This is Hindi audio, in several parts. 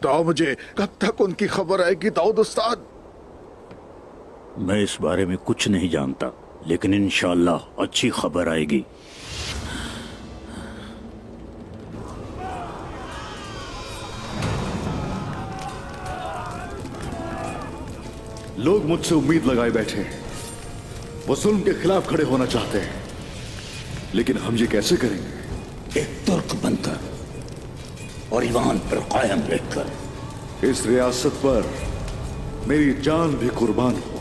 बताओ मुझे, कब तक उनकी खबर आएगी दाऊद उस्ताद? मैं इस बारे में कुछ नहीं जानता, लेकिन इंशाअल्लाह अच्छी खबर आएगी। लोग मुझसे उम्मीद लगाए बैठे हैं, वो जुल्म के खिलाफ खड़े होना चाहते हैं, लेकिन हम ये कैसे करेंगे? एक तुर्क बनकर और ईमान पर कायम रहकर इस रियासत पर मेरी जान भी कुर्बान हो।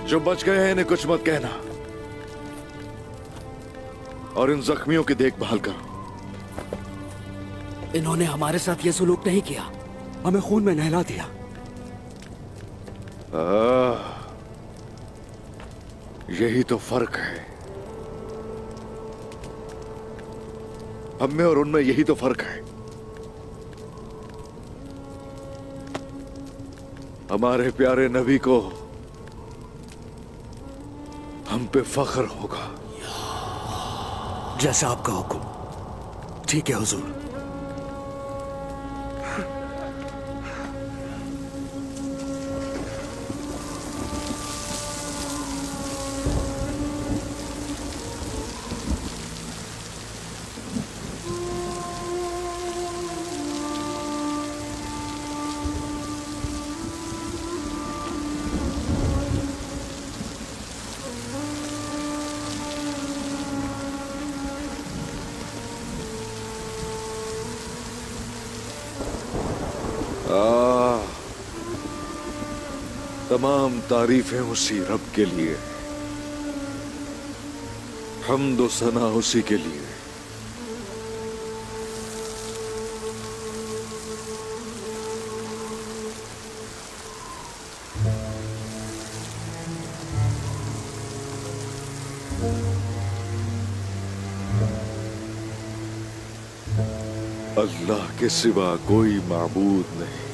जो बच गए हैं इन्हें कुछ मत कहना और इन जख्मियों की देखभाल करो। इन्होंने हमारे साथ ये सुलूक नहीं किया, हमें खून में नहला दिया। यही तो फर्क है, हम में और उनमें यही तो फर्क है। हमारे प्यारे नबी को हम पे फख्र होगा। जैसा आपका हुक्म। ठीक है हुजूर। तमाम तारीफें उसी रब के लिए, हम्द व सना उसी के लिए। अल्लाह के सिवा कोई माबूद नहीं।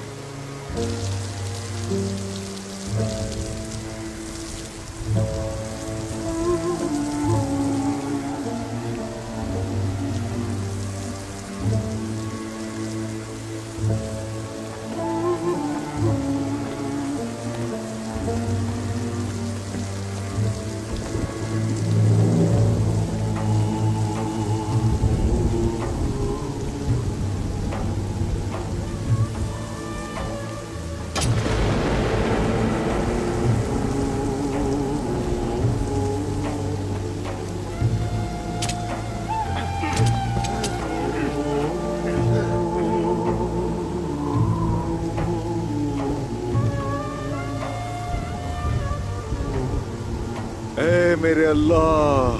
ऐ मेरे अल्लाह,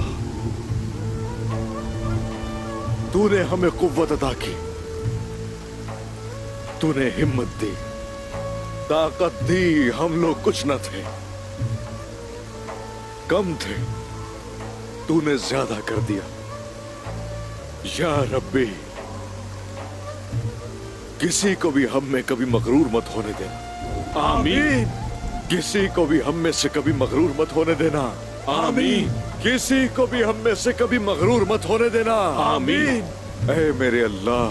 तूने हमें कुव्वत अता की, तूने हिम्मत दी, ताकत दी। हम लोग कुछ न थे, कम थे, तूने ज्यादा कर दिया। या रब्बी, किसी को भी हम में कभी मगरूर मत होने देना। आमीन। किसी को भी हम में से कभी मगरूर मत होने देना। आमीन। किसी को भी हम में से कभी मगरूर मत होने देना। आमीन। ऐ मेरे अल्लाह,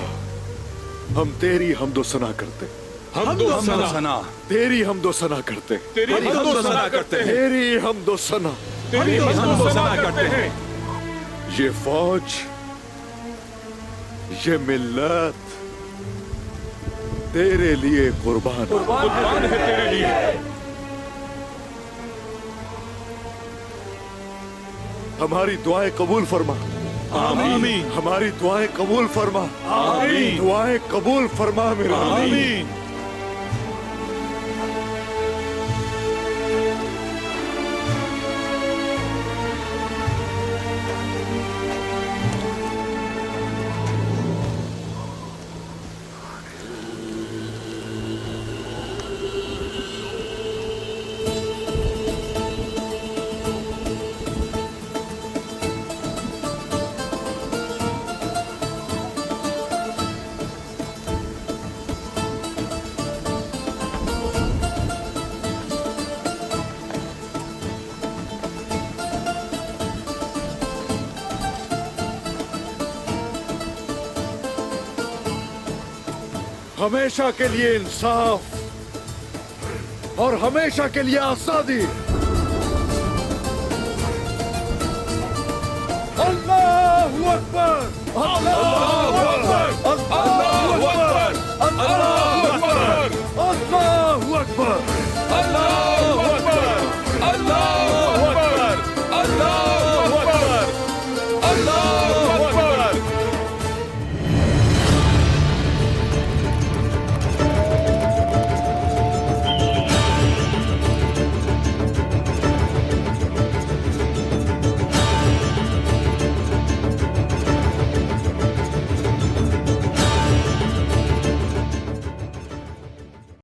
हम तेरी हमदो सना करते, हमदो सना, तेरी हमदो सना करते, तेरी हमदो सना करते हैं, तेरी हमदो सना, तेरी हमदो सना करते हैं। ये फौज, ये मिल्लत तेरे लिए कुर्बान। कुर्बान है तेरे लिए। हमारी दुआएं कबूल फरमा। आमीन। हमारी दुआएं कबूल फरमा। आमीन। दुआएं कबूल फरमा मेरे अल्लाह। आमीन। हमेशा के लिए इंसाफ और हमेशा के लिए आजादी। अल्लाहू अकबर, अल्लाहू अकबर,